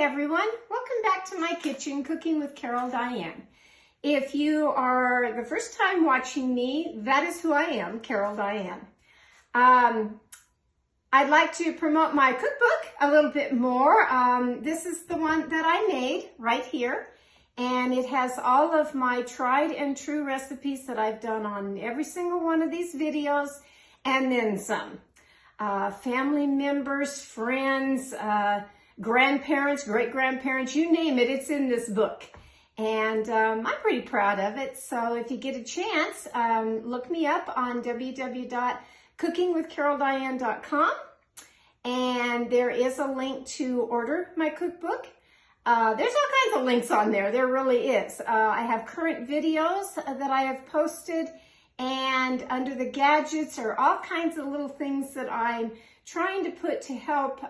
everyone, welcome back to my kitchen, Cooking with Carol Diane. If you are the first time watching me, that is who I am, Carol Diane. I'd like to promote my cookbook a little bit more. This is the one that I made right here, and it has all of my tried and true recipes that I've done on every single one of these videos, and then some. Family members, friends, grandparents, great-grandparents, you name it, it's in this book. And I'm pretty proud of it. So if you get a chance, look me up on www.cookingwithcaroldiane.com. And there is a link to order my cookbook. There's all kinds of links on there. There really is. I have current videos that I have posted. And under the gadgets are all kinds of little things that I'm trying to put to help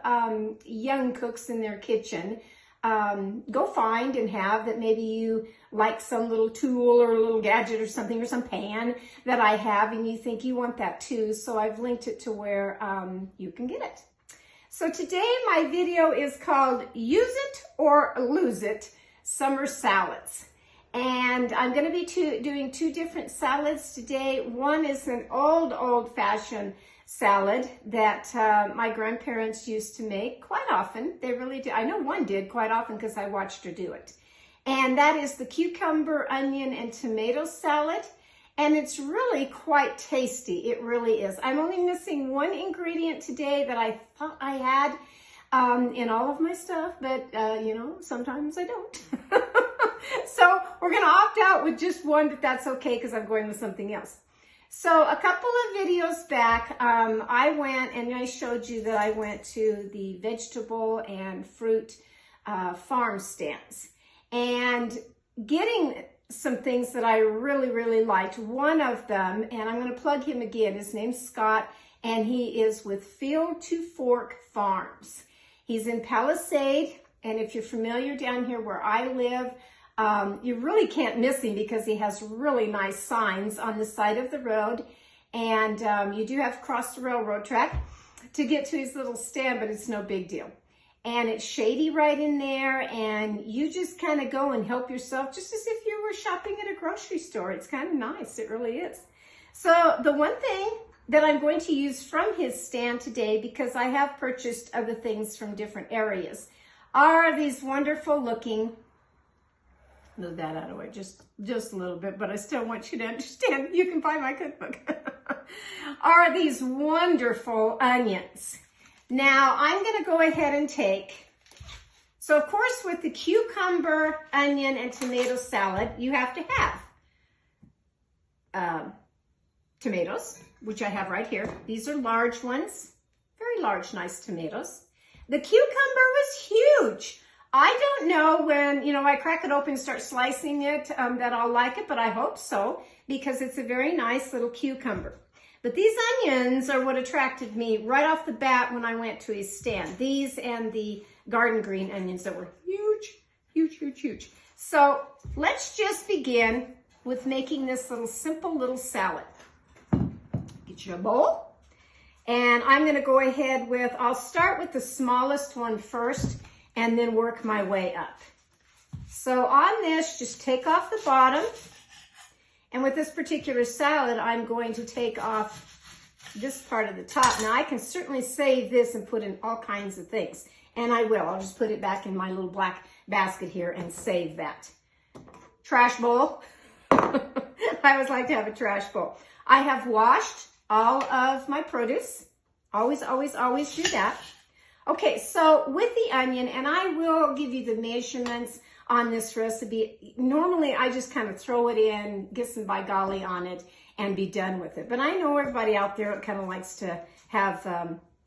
young cooks in their kitchen go find and have, that maybe you like some little tool or a little gadget or something, or some pan that I have and you think you want that too. So I've linked it to where you can get it. So today my video is called Use It or Lose It Summer Salads. And I'm going to be doing two different salads today. One is an old-fashioned salad that my grandparents used to make quite often. They really do. I know one did quite often because I watched her do it. And that is the cucumber, onion, and tomato salad. And it's really quite tasty. It really is. I'm only missing one ingredient today that I thought I had in all of my stuff, but you know, sometimes I don't. So we're going to opt out with just one, but that's okay because I'm going with something else. So a couple of videos back, I went and I showed you that I went to the vegetable and fruit farm stands and getting some things that I really liked. One of them, and I'm going to plug him again, his name's Scott, and he is with Field to Fork Farms. He's in Palisade, and if you're familiar down here where I live, you really can't miss him because he has really nice signs on the side of the road. And you do have to cross the railroad track to get to his little stand, but it's no big deal. And it's shady right in there, and you just kind of go and help yourself just as if you were shopping at a grocery store. It's kind of nice. It really is. So the one thing that I'm going to use from his stand today, because I have purchased other things from different areas, are these wonderful looking, move that out of the way just a little bit, but I still want you to understand you can buy my cookbook, are these wonderful onions. Now I'm going to go ahead and take, so of course with the cucumber, onion, and tomato salad, you have to have tomatoes, which I have right here. These are large ones, very large, nice tomatoes. The cucumber was huge. I don't know when, you know, I crack it open and start slicing it, that I'll like it, but I hope so, because it's a very nice little cucumber. But these onions are what attracted me right off the bat when I went to his stand. These and the garden green onions that were huge. So let's just begin with making this simple little salad. Get you a bowl. And I'm going to go ahead with, I'll start with the smallest one first and then work my way up. So on this, just take off the bottom. And with this particular salad, I'm going to take off this part of the top. Now I can certainly save this and put in all kinds of things. And I will. I'll just put it back in my little black basket here and save that. Trash bowl. I always like to have a trash bowl. I have washed all of my produce. Always do that. Okay, so with the onion, and I will give you the measurements on this recipe. Normally, I just kind of throw it in, get some by golly on it, and be done with it. But I know everybody out there kind of likes to have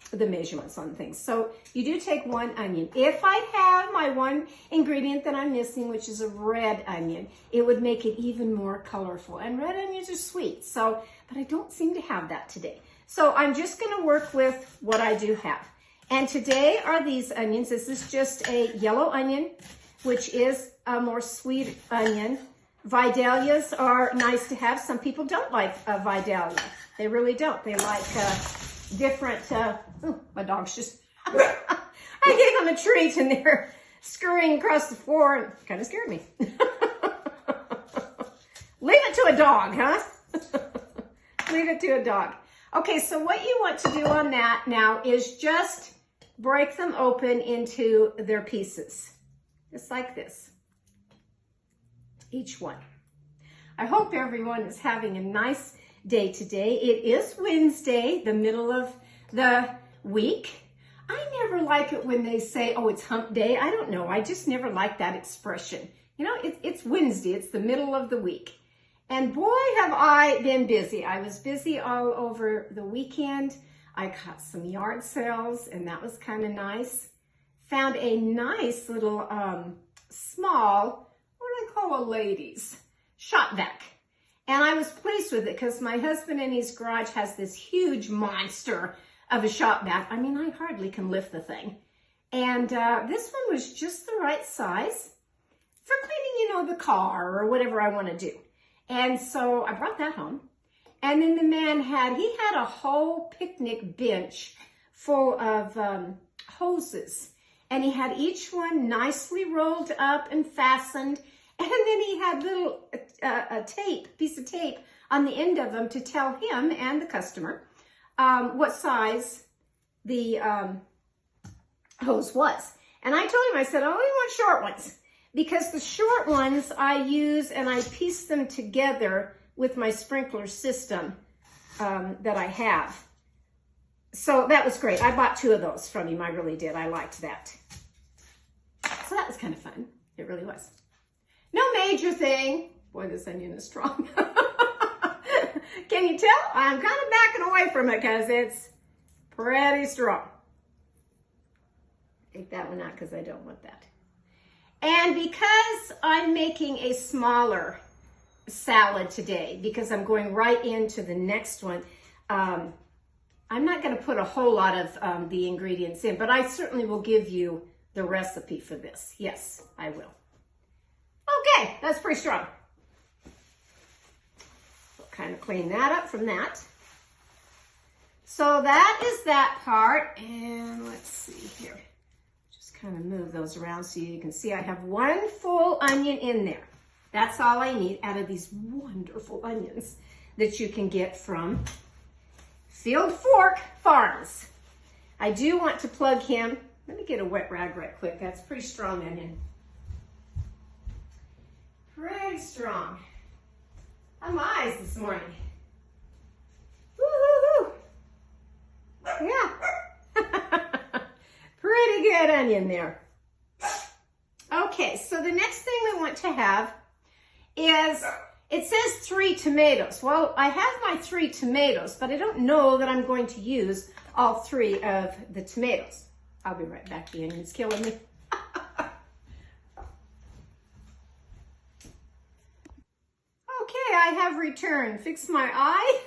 the measurements on things. So you do take one onion. If I have my one ingredient that I'm missing, which is a red onion, it would make it even more colorful. And red onions are sweet, so, but I don't seem to have that today. So I'm just going to work with what I do have. And today are these onions. This is just a yellow onion, which is a more sweet onion. Vidalias are nice to have. Some people don't like a Vidalia. They really don't. They like different, my dog's just, I gave him a treat and scurrying across the floor and kind of scared me. Leave it to a dog, huh? Leave it to a dog. Okay, so what you want to do on that now is just break them open into their pieces, just like this, each one. I hope everyone is having a nice day today. It is Wednesday, the middle of the week. I never like it when they say, oh, it's hump day. I don't know. I just never like that expression. You know, it's Wednesday. It's the middle of the week. And boy, have I been busy. I was busy all over the weekend. I caught some yard sales, and that was kind of nice. Found a nice little small, what do I call a ladies? Shop vac. And I was pleased with it because my husband in his garage has this huge monster of a shop vac. I mean, I hardly can lift the thing. And this one was just the right size for cleaning, you know, the car or whatever I want to do. And so I brought that home. And then the man had a whole picnic bench full of hoses. And he had each one nicely rolled up and fastened. And then he had little piece of tape on the end of them to tell him and the customer what size the hose was. And I told him, I said, oh, we want short ones. Because the short ones I use and I piece them together with my sprinkler system that I have. So that was great. I bought 2 of those from him. I really did. I liked that. So that was kind of fun. It really was. No major thing. Boy, this onion is strong. Can you tell? I'm kind of backing away from it because it's pretty strong. Take that one out because I don't want that. And because I'm making a smaller salad today, because I'm going right into the next one, I'm not going to put a whole lot of the ingredients in, but I certainly will give you the recipe for this. Yes, I will. Okay, that's pretty strong. We'll kind of clean that up from that. So that is that part. And let's see here. Just kind of move those around so you can see I have 1 full onion in there. That's all I need out of these wonderful onions that you can get from Field Fork Farms. I do want to plug him. Let me get a wet rag right quick. That's pretty strong onion. Pretty strong. On my eyes this morning. Woo-hoo-hoo. Yeah. Pretty good onion there. Okay, so the next thing we want to have is, it says 3 tomatoes. Well, I have my 3 tomatoes, but I don't know that I'm going to use all 3 of the tomatoes. I'll be right back. The onion's killing me. Okay, I have returned. Fix my eye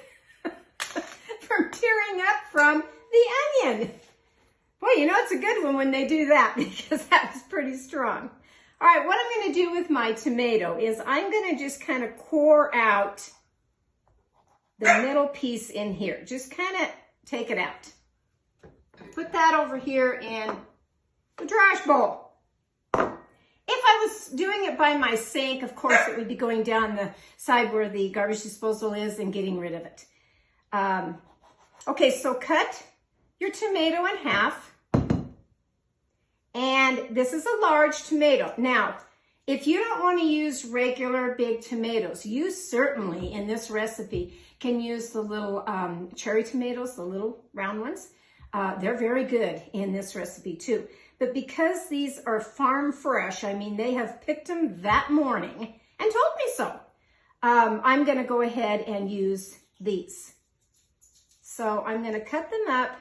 from tearing up from the onion. Boy, you know it's a good one when they do that because that was pretty strong. All right, what I'm going to do with my tomato is I'm going to just kind of core out the middle piece in here. Just kind of take it out. Put that over here in the trash bowl. If I was doing it by my sink, of course, it would be going down the side where the garbage disposal is and getting rid of it. Okay, so cut your tomato in half. And this is a large tomato. Now, if you don't want to use regular big tomatoes, you certainly, in this recipe, can use the little cherry tomatoes, the little round ones. They're very good in this recipe too. But because these are farm fresh, I mean, they have picked them that morning and told me so. I'm going to go ahead and use these. So I'm going to cut them up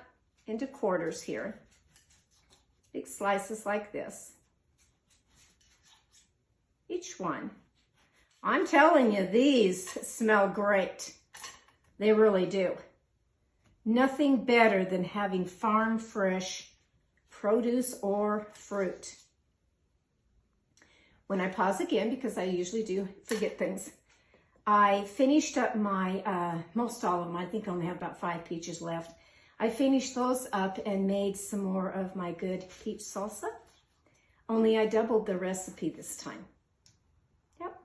into quarters here. Big slices like this. Each one. I'm telling you, these smell great. They really do. Nothing better than having farm fresh produce or fruit. When I pause again, because I usually do forget things, I finished up my, most all of them, I think I only have about 5 peaches left. I finished those up and made some more of my good peach salsa. only I doubled the recipe this time. Yep.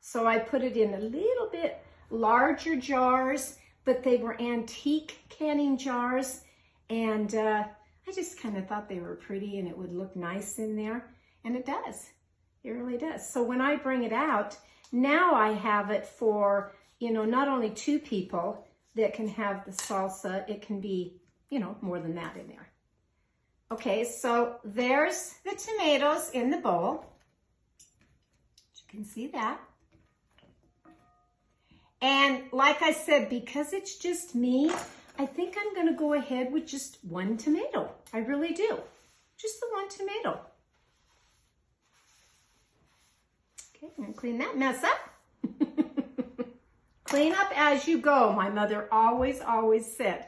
So I put it in a little bit larger jars, but they were antique canning jars, and I just kind of thought they were pretty and it would look nice in there, and it does. It really does. So when I bring it out, now I have it for, you know, not only 2 people that can have the salsa, it can be, you know, more than that in there. Okay, so there's the tomatoes in the bowl. You can see that. And like I said, because it's just me, I think I'm gonna go ahead with just 1 tomato. I really do. Just the 1 tomato. Okay, I'm gonna clean that mess up. Clean up as you go, my mother always said.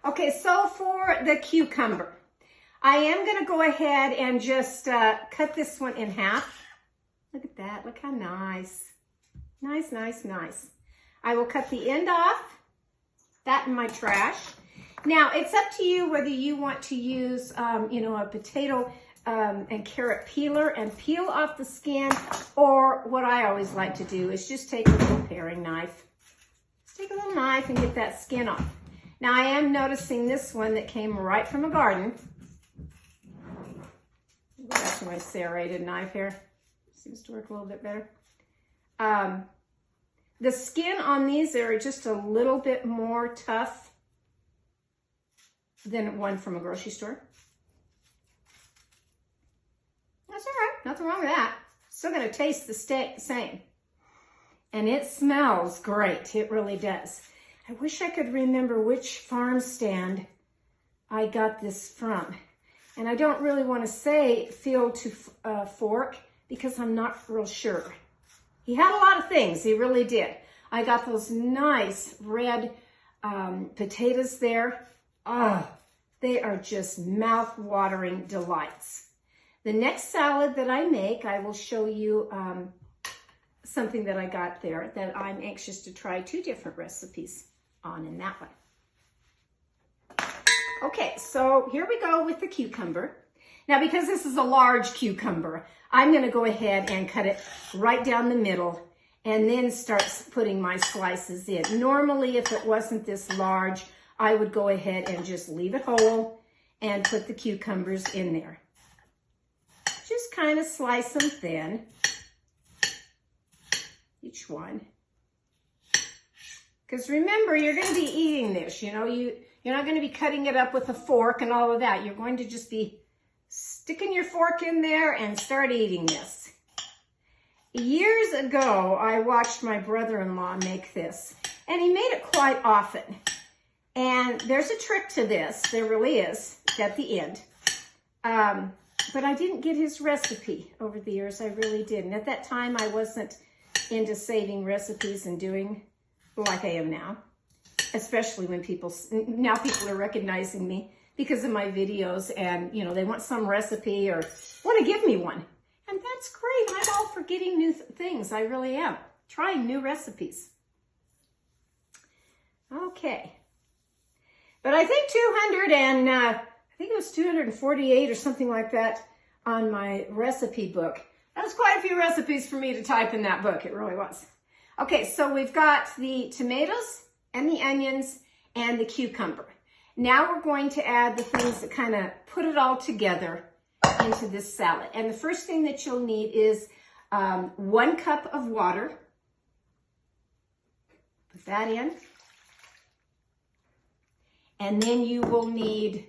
Okay, so for the cucumber, I am gonna go ahead and just cut this one in half. Look at that, look how nice. Nice, nice, nice. I will cut the end off, that in my trash. Now, it's up to you whether you want to use, you know, a potato and carrot peeler and peel off the skin, or what I always like to do is just take a little paring knife. Just take a little knife and get that skin off. Now, I am noticing this one that came right from a garden. Go back to my serrated knife here. Seems to work a little bit better. The skin on these are just a little bit more tough than one from a grocery store. That's all right, nothing wrong with that. Still gonna taste the same. And it smells great, it really does. I wish I could remember which farm stand I got this from. And I don't really want to say Field to Fork because I'm not real sure. He had a lot of things, he really did. I got those nice red potatoes there. Oh, they are just mouth-watering delights. The next salad that I make, I will show you something that I got there that I'm anxious to try 2 different recipes on in that one. Okay, so here we go with the cucumber. Now, because this is a large cucumber, I'm gonna go ahead and cut it right down the middle and then start putting my slices in. Normally, if it wasn't this large, I would go ahead and just leave it whole and put the cucumbers in there. Just kind of slice them thin, each one. Because remember, you're gonna be eating this, you know, you're not gonna be cutting it up with a fork and all of that. You're going to just be sticking your fork in there and start eating this. Years ago, I watched my brother-in-law make this, and he made it quite often. And there's a trick to this, there really is, at the end. But I didn't get his recipe over the years, I really didn't. At that time, I wasn't into saving recipes and doing like I am now. Especially when now people are recognizing me because of my videos, and you know, they want some recipe or want to give me one. And that's great. I'm all for getting new things. I really am. Trying new recipes. Okay. But I think 248 or something like that on my recipe book. That was quite a few recipes for me to type in that book. It really was. Okay, so we've got the tomatoes and the onions and the cucumber. Now we're going to add the things that kind of put it all together into this salad. And the first thing that you'll need is 1 cup of water. Put that in. And then you will need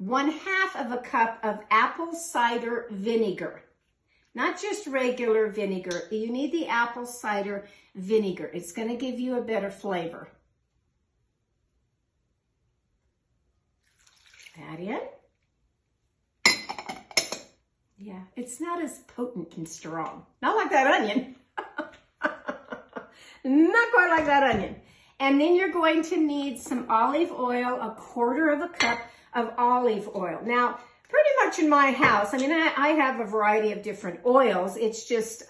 1/2 of a cup of apple cider vinegar. Not just regular vinegar. You need the apple cider vinegar. It's going to give you a better flavor. That in. Yeah, it's not as potent and strong. Not like that onion. Not quite like that onion. And then you're going to need some olive oil, 1/4 cup of olive oil. Now, pretty much in my house, I mean, I have a variety of different oils. It's just,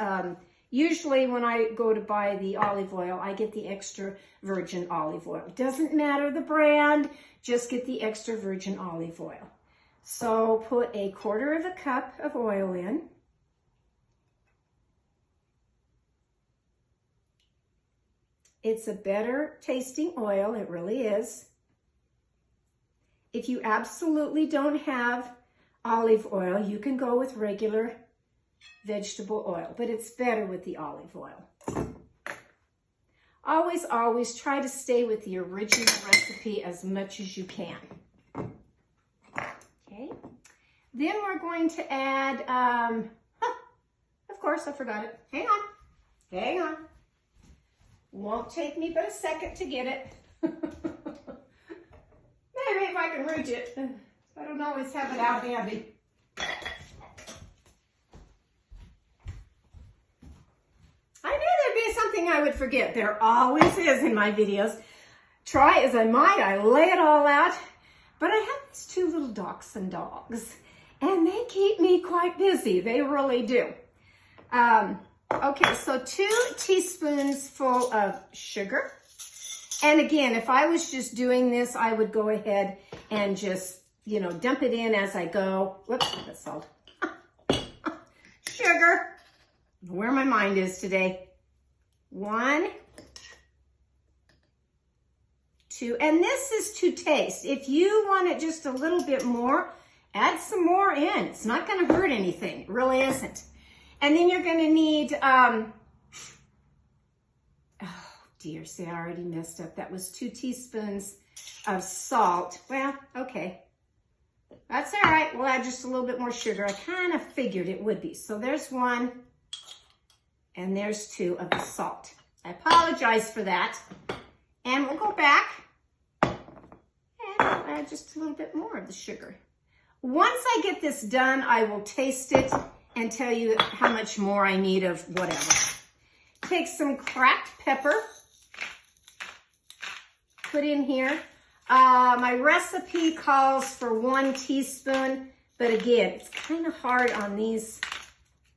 usually when I go to buy the olive oil, I get the extra virgin olive oil. Doesn't matter the brand, just get the extra virgin olive oil. So put 1/4 cup of oil in. It's a better tasting oil, it really is. If you absolutely don't have olive oil, you can go with regular vegetable oil, but it's better with the olive oil. Always, always try to stay with the original recipe as much as you can. Okay, then we're going to add, of course I forgot it. Hang on, hang on. Won't take me but a second to get it. Maybe if I can reach it. I don't always have it out handy. I knew there'd be something I would forget. There always is in my videos. Try as I might, I lay it all out. But I have these 2 little dachshund dogs, and they keep me quite busy. They really do. Okay, so 2 teaspoons full of sugar. And again, if I was just doing this, I would go ahead and just, you know, dump it in as I go. Whoops, that's salt. Sugar. Where my mind is today. 1, 2, and this is to taste. If you want it just a little bit more, add some more in. It's not going to hurt anything. It really isn't. And then you're going to need, oh dear, see, I already messed up. That was 2 teaspoons of salt. Well, okay. That's all right. We'll add just a little bit more sugar. I kind of figured it would be. So there's 1, and there's 2 of the salt. I apologize for that. And we'll go back, and we'll add just a little bit more of the sugar. Once I get this done, I will taste it and tell you how much more I need of whatever. Take some cracked pepper, put in here. My recipe calls for 1 teaspoon, but again, it's kind of hard on these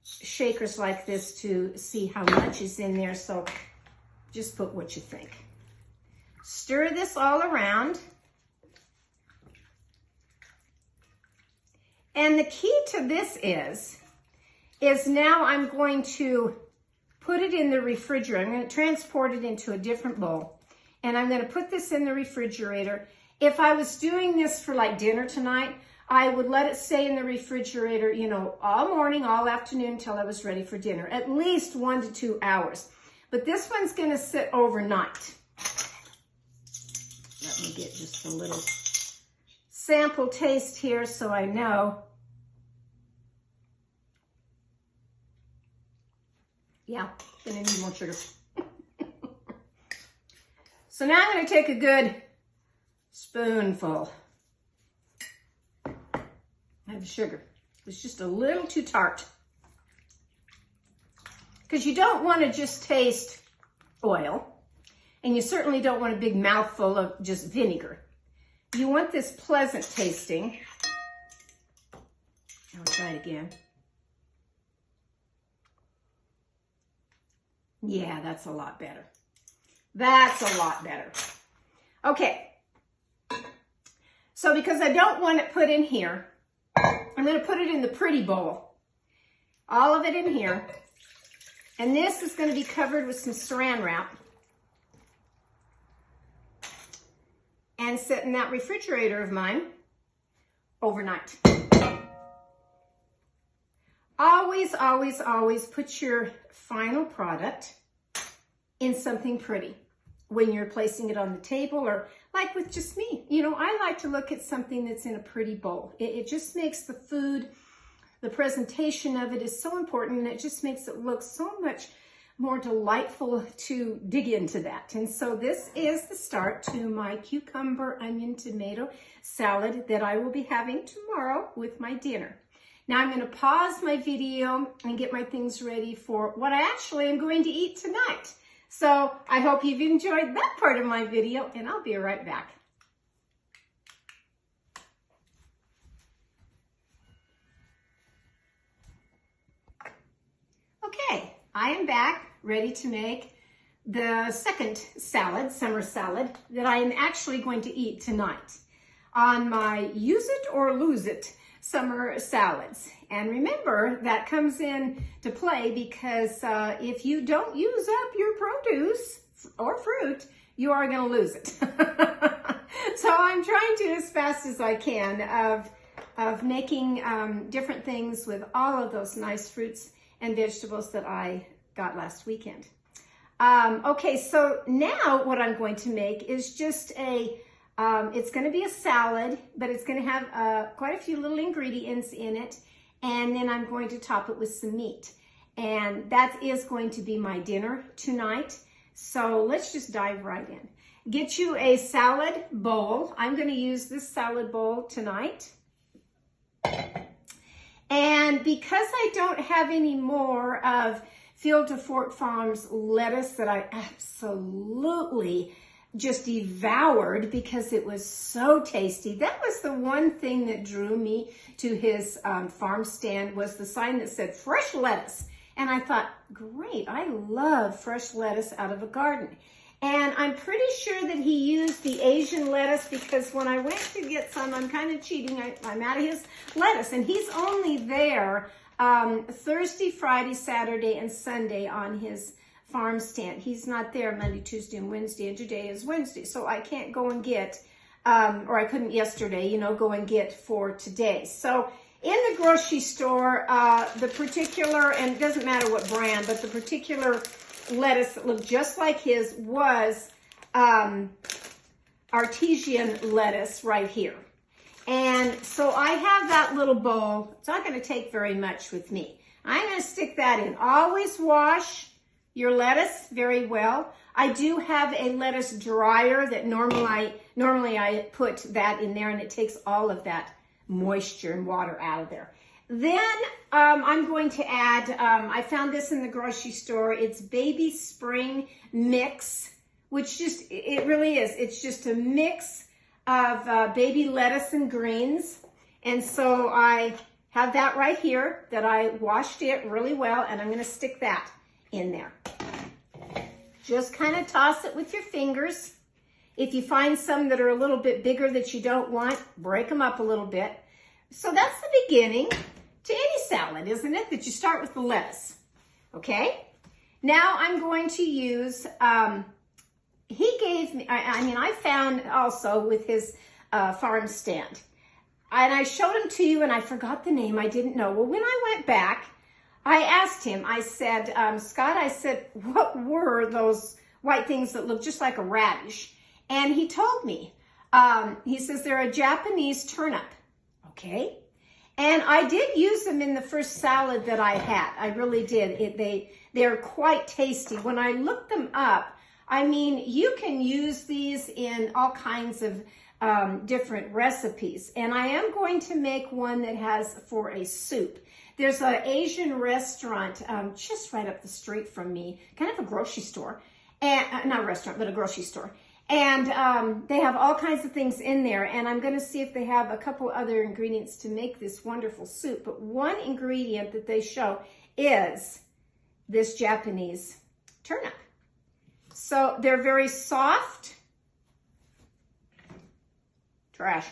shakers like this to see how much is in there, so just put what you think. Stir this all around. And the key to this is now I'm going to put it in the refrigerator. I'm going to transport it into a different bowl. And I'm going to put this in the refrigerator. If I was doing this for like dinner tonight, I would let it stay in the refrigerator, you know, all morning, all afternoon until I was ready for dinner. At least 1 to 2 hours. But this one's going to sit overnight. Let me get just a little sample taste here so I know. Yeah, gonna need more sugar. So now I'm gonna take a good spoonful of sugar. It's just a little too tart. Because you don't want to just taste oil, and you certainly don't want a big mouthful of just vinegar. You want this pleasant tasting. I'll try it again. Yeah, that's a lot better. That's a lot better. Okay. So because I don't want it put in here, I'm going to put it in the pretty bowl. All of it in here. And this is going to be covered with some saran wrap. And sit in that refrigerator of mine overnight. Always, always, always put your final product in something pretty when you're placing it on the table, or like with just me. You know, I like to look at something that's in a pretty bowl. It just makes the food, the presentation of it is so important, and it just makes it look so much more delightful to dig into that. And so this is the start to my cucumber, onion, tomato salad that I will be having tomorrow with my dinner. Now I'm going to pause my video and get my things ready for what I actually am going to eat tonight. So I hope you've enjoyed that part of my video, and I'll be right back. Okay, I am back, ready to make the second salad, summer salad, that I am actually going to eat tonight on my use it or lose it summer salads. And remember, that comes in to play because if you don't use up your produce or fruit, you are going to lose it. So I'm trying to, as fast as I can, of making different things with all of those nice fruits and vegetables that I got last weekend. Okay, so now what I'm going to make is just it's going to be a salad, but it's going to have quite a few little ingredients in it. And then I'm going to top it with some meat. And that is going to be my dinner tonight. So let's just dive right in. Get you a salad bowl. I'm going to use this salad bowl tonight. And because I don't have any more of Field to Fork Farms lettuce that I absolutely just devoured because it was so tasty. That was the one thing that drew me to his farm stand, was the sign that said fresh lettuce. And I thought, great, I love fresh lettuce out of a garden. And I'm pretty sure that he used the Asian lettuce because when I went to get some, I'm kind of cheating, I'm out of his lettuce. And he's only there Thursday, Friday, Saturday, and Sunday on his farm stand. He's not there Monday, Tuesday, and Wednesday, and today is Wednesday. So I can't go and get, or I couldn't yesterday, go and get for today. So in the grocery store, the particular, and it doesn't matter what brand, but the particular lettuce that looked just like his was artesian lettuce right here. And so I have that little bowl. It's not going to take very much with me. I'm going to stick that in. Always wash your lettuce very well. I do have a lettuce dryer that normally I put that in there, and it takes all of that moisture and water out of there. Then I'm going to add, I found this in the grocery store. It's Baby Spring Mix, which it really is. It's just a mix of baby lettuce and greens. And so I have that right here that I washed it really well, and I'm going to stick that in there. Just kind of toss it with your fingers. If you find some that are a little bit bigger that you don't want, break them up a little bit. So that's the beginning to any salad, isn't it? That you start with the lettuce. Okay? Now I'm going to use, he gave me, I found also with his farm stand. And I showed him to you and I forgot the name. I didn't know. Well, when I went back, I asked him, I said, Scott, I said, what were those white things that look just like a radish? And he told me, he says, they're a Japanese turnip. Okay. And I did use them in the first salad that I had. I really did. They're quite tasty. When I looked them up, you can use these in all kinds of different recipes. And I am going to make one that has for a soup. There's an Asian restaurant just right up the street from me, kind of a grocery store. And not a restaurant, but a grocery store. And they have all kinds of things in there. And I'm going to see if they have a couple other ingredients to make this wonderful soup. But one ingredient that they show is this Japanese turnip. So they're very soft. Trash.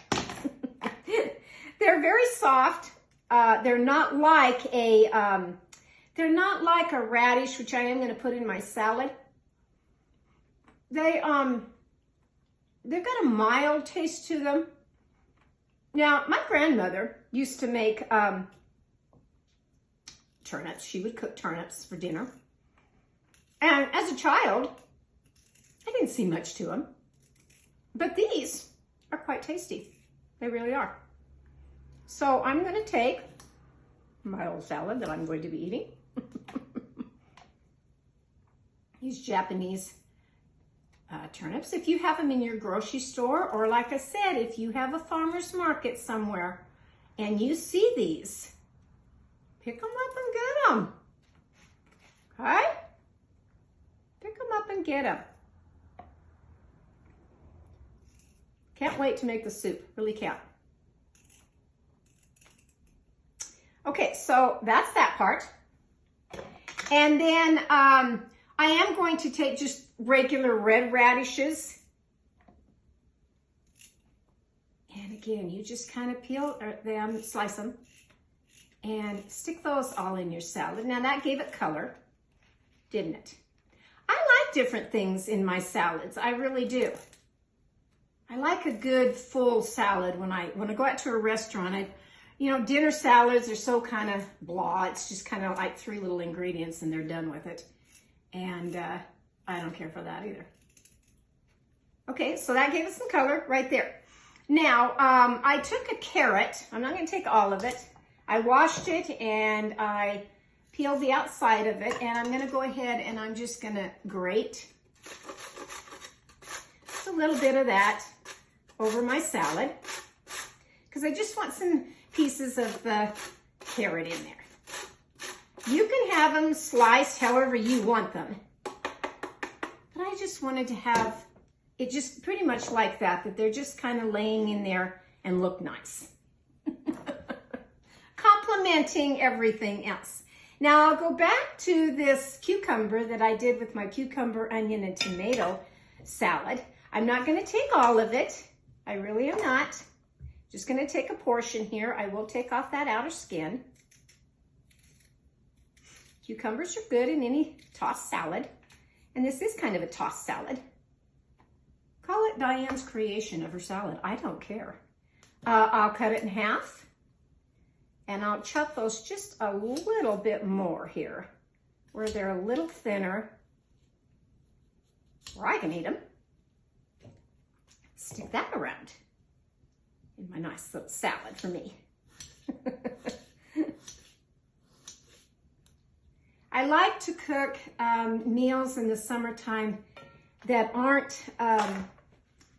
They're very soft. They're not like a radish, which I am going to put in my salad. They've got a mild taste to them. Now, my grandmother used to make turnips. She would cook turnips for dinner. And as a child, I didn't see much to them. But these are quite tasty. They really are. So I'm going to take my old salad that I'm going to be eating. These Japanese turnips. If you have them in your grocery store, or like I said, if you have a farmer's market somewhere and you see these, pick them up and get them. Okay? Pick them up and get them. Can't wait to make the soup. Really can't. Okay, so that's that part. And then I am going to take just regular red radishes. And again, you just kind of peel them, slice them, and stick those all in your salad. Now that gave it color, didn't it? I like different things in my salads. I really do. I like a good full salad when I go out to a restaurant. You know, dinner salads are so kind of blah. It's just kind of like 3 little ingredients and they're done with it. And I don't care for that either. Okay, so that gave us some color right there. Now, I took a carrot. I'm not going to take all of it. I washed it and I peeled the outside of it. And I'm going to go ahead and I'm just going to grate just a little bit of that over my salad. Because I just want some pieces of the carrot in there. You can have them sliced however you want them. But I just wanted to have it just pretty much like that they're just kind of laying in there and look nice. Complementing everything else. Now I'll go back to this cucumber that I did with my cucumber, onion, and tomato salad. I'm not going to take all of it. I really am not. Just going to take a portion here. I will take off that outer skin. Cucumbers are good in any tossed salad. And this is kind of a tossed salad. Call it Diane's creation of her salad. I don't care. I'll cut it in half. And I'll chop those just a little bit more here, where they're a little thinner, where I can eat them. Stick that around in my nice little salad for me. I like to cook meals in the summertime that aren't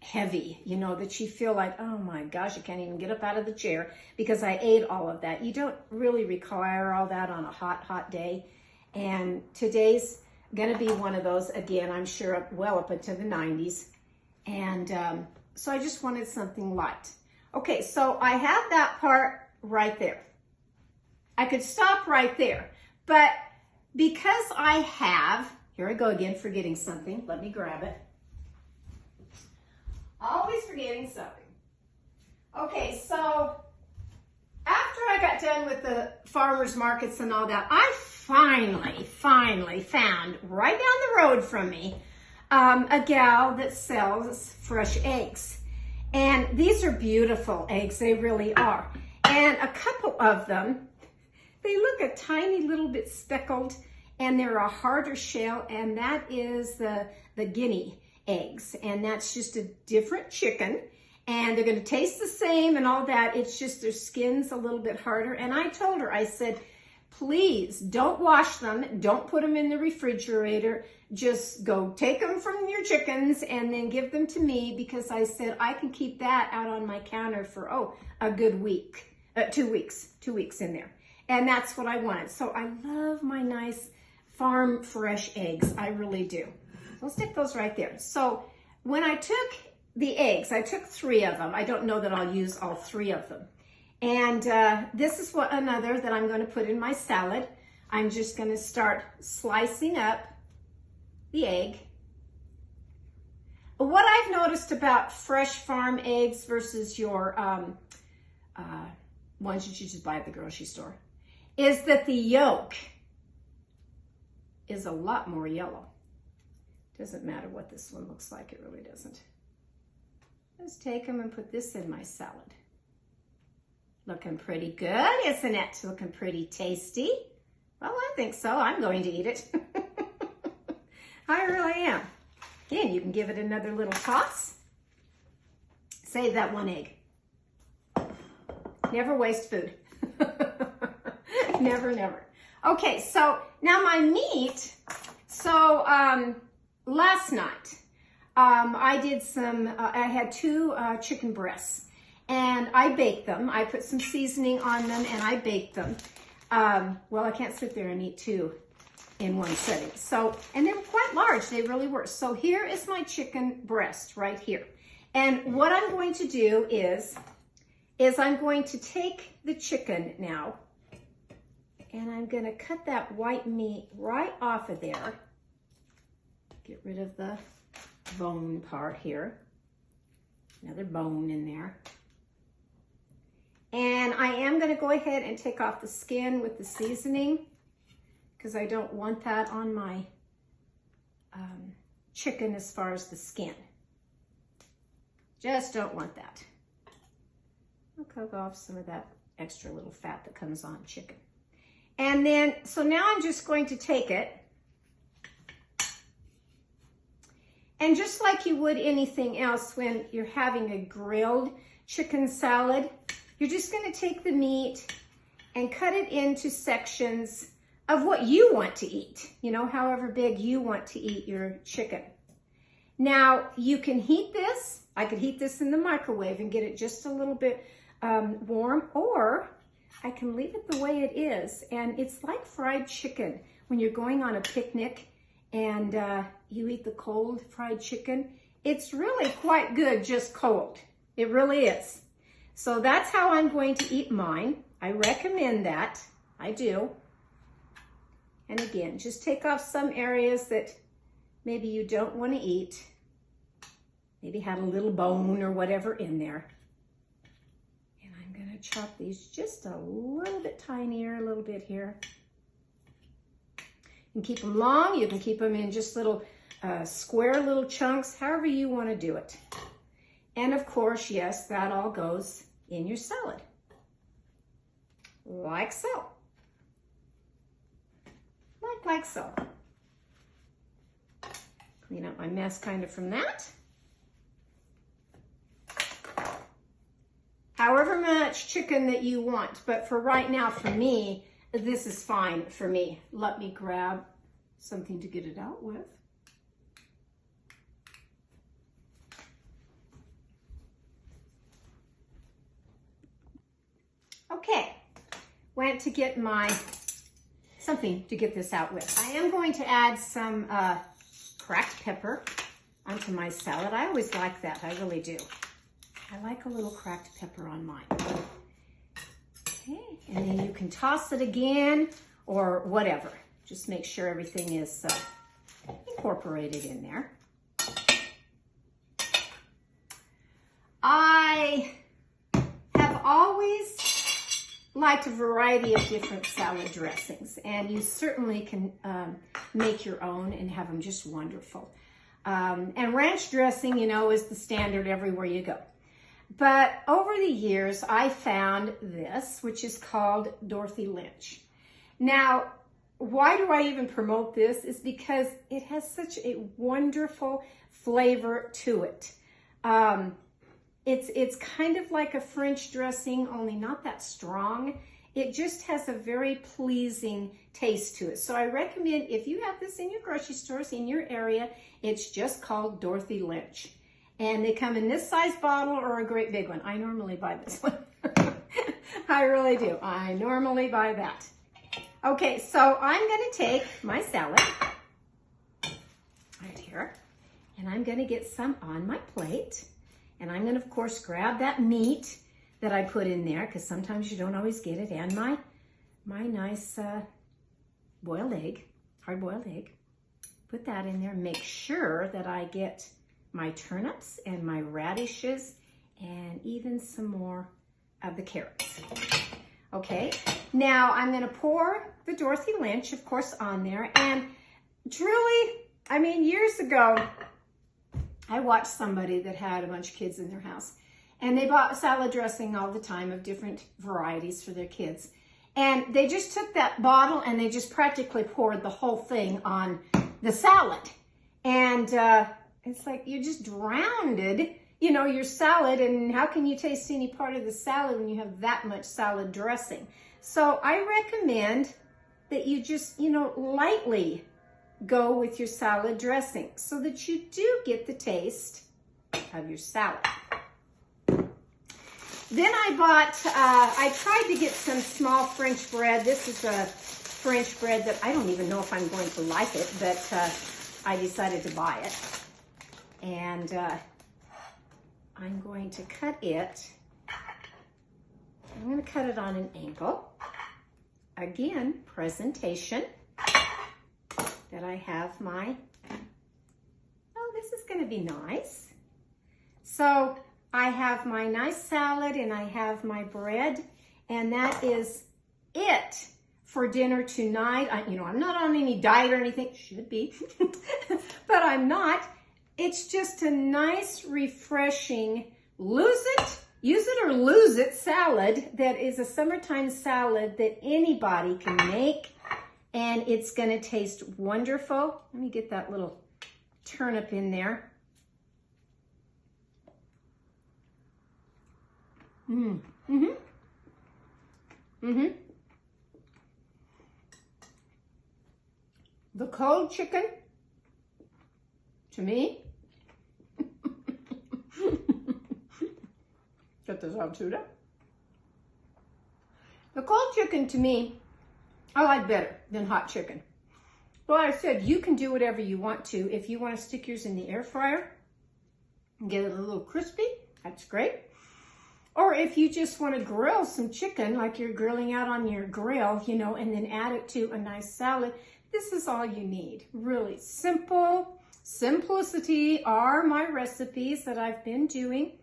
heavy, you know, that you feel like, oh my gosh, I can't even get up out of the chair because I ate all of that. You don't really require all that on a hot, hot day. And today's going to be one of those, again, I'm sure well up into the 90s. And so I just wanted something light. Okay, so I have that part right there. I could stop right there, but because I have, here I go again, forgetting something. Let me grab it. Always forgetting something. Okay, so after I got done with the farmers markets and all that, I finally found right down the road from me a gal that sells fresh eggs. And these are beautiful eggs, they really are. And a couple of them, they look a tiny little bit speckled and they're a harder shell, and that is the guinea eggs, and that's just a different chicken, and they're going to taste the same and all that. It's just their skin's a little bit harder. And I told her, I said, please don't wash them, don't put them in the refrigerator, just go take them from your chickens and then give them to me, because I said I can keep that out on my counter for a good week, 2 weeks in there. And that's what I wanted. So I love my nice farm fresh eggs, I really do. We'll stick those right there. So when I took the eggs, I took 3 of them. I don't know that I'll use all 3 of them. And this is another that I'm going to put in my salad. I'm just going to start slicing up the egg. What I've noticed about fresh farm eggs versus your ones that you just buy at the grocery store is that the yolk is a lot more yellow. Doesn't matter what this one looks like, it really doesn't. Let's take them and put this in my salad. Looking pretty good, isn't it? Looking pretty tasty. Well, I think so. I'm going to eat it. I really am. Again, you can give it another little toss. Save that 1 egg. Never waste food. Never, never. Okay, so now my meat. So last night I did some, I had 2 chicken breasts and I baked them. I put some seasoning on them and I baked them. Well, I can't sit there and eat 2 in one setting. So, and they were quite large, they really were. So here is my chicken breast right here. And what I'm going to do is I'm going to take the chicken now and I'm going to cut that white meat right off of there. Get rid of the bone part here. Another bone in there. And I am going to go ahead and take off the skin with the seasoning because I don't want that on my chicken as far as the skin. Just don't want that. I'll cook off some of that extra little fat that comes on chicken. And then, so now I'm just going to take it, and just like you would anything else when you're having a grilled chicken salad, you're just going to take the meat and cut it into sections of what you want to eat, you know, however big you want to eat your chicken. Now, you can heat this. I could heat this in the microwave and get it just a little bit warm, or I can leave it the way it is. And it's like fried chicken when you're going on a picnic and you eat the cold fried chicken. It's really quite good just cold. It really is. So that's how I'm going to eat mine. I recommend that. I do. And again, just take off some areas that maybe you don't want to eat. Maybe have a little bone or whatever in there. And I'm going to chop these just a little bit tinier, a little bit here. You can keep them long. You can keep them in just little square little chunks, however you want to do it. And of course, yes, that all goes in your salad. Like so. Like so. Clean up my mess kind of from that. However much chicken that you want, but for right now, for me, this is fine for me. Let me grab something to get it out with. Okay, went to get my something to get this out with. I am going to add some cracked pepper onto my salad. I always like that, I really do. I like a little cracked pepper on mine. Okay, and then you can toss it again or whatever. Just make sure everything is incorporated in there. I have always liked a variety of different salad dressings, and you certainly can make your own and have them just wonderful. And ranch dressing, you know, is the standard everywhere you go. But over the years, I found this, which is called Dorothy Lynch. Now, why do I even promote this? Is because it has such a wonderful flavor to it. It's kind of like a French dressing, only not that strong. It just has a very pleasing taste to it. So I recommend, if you have this in your grocery stores in your area, it's just called Dorothy Lynch. And they come in this size bottle or a great big one. I normally buy this one. I really do. I normally buy that. Okay, so I'm going to take my salad right here, and I'm going to get some on my plate. And I'm going to, of course, grab that meat that I put in there, because sometimes you don't always get it, and my nice boiled egg, hard-boiled egg. Put that in there. Make sure that I get my turnips and my radishes and even some more of the carrots. Okay, now I'm going to pour the Dorothy Lynch, of course, on there. And truly, I mean, years ago, I watched somebody that had a bunch of kids in their house, and they bought salad dressing all the time of different varieties for their kids. And they just took that bottle and they just practically poured the whole thing on the salad. And it's like you just drowned, you know, your salad, and how can you taste any part of the salad when you have that much salad dressing? So I recommend that you just, you know, lightly go with your salad dressing so that you do get the taste of your salad. Then I bought, I tried to get some small French bread. This is a French bread that I don't even know if I'm going to like it, but I decided to buy it. And I'm going to cut it. I'm going to cut it on an angle. Again, presentation. That I have my, oh, this is going to be nice. So I have my nice salad and I have my bread, and that is it for dinner tonight. I'm not on any diet or anything. Should be, but I'm not. It's just a nice, refreshing, use it or lose it salad that is a summertime salad that anybody can make, and it's going to taste wonderful. Let me get that little turnip in there. The cold chicken, to me, get this out too. The cold chicken, to me, I like better than hot chicken. Well, I said you can do whatever you want to. If you want to stick yours in the air fryer and get it a little crispy, that's great. Or if you just want to grill some chicken, like you're grilling out on your grill, and then add it to a nice salad, this is all you need. Really simple. Simplicity are my recipes that I've been doing.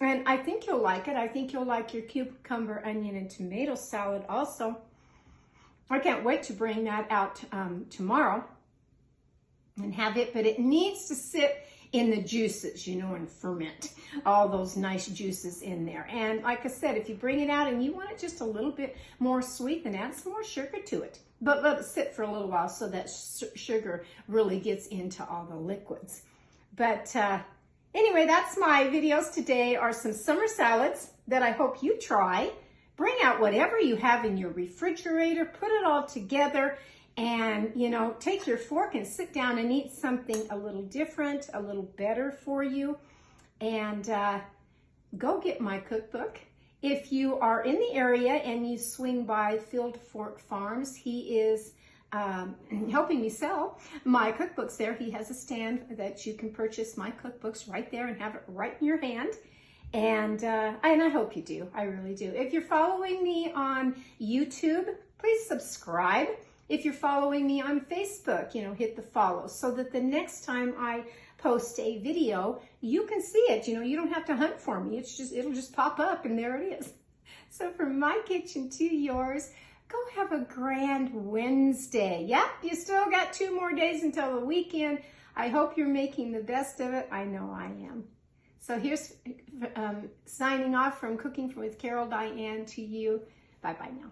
And I think you'll like it. I think you'll like your cucumber, onion, and tomato salad also. I can't wait to bring that out tomorrow and have it, but it needs to sit in the juices, and ferment all those nice juices in there. And like I said, if you bring it out and you want it just a little bit more sweet, then add some more sugar to it. But let it sit for a little while so that sugar really gets into all the liquids. But anyway, that's my videos today, are some summer salads that I hope you try. Bring out whatever you have in your refrigerator, put it all together, and, take your fork and sit down and eat something a little different, a little better for you. And go get my cookbook. If you are in the area and you swing by Field Fork Farms, he is helping me sell my cookbooks there. He has a stand that you can purchase my cookbooks right there and have it right in your hand. And I hope you do. I really do. If you're following me on YouTube, please subscribe. If you're following me on Facebook, hit the follow so that the next time I post a video, you can see it. You don't have to hunt for me. It'll just pop up and there it is. So from my kitchen to yours, go have a grand Wednesday. Yep, you still got 2 more days until the weekend. I hope you're making the best of it. I know I am. So here's signing off from Cooking with Carol Diane to you. Bye-bye now.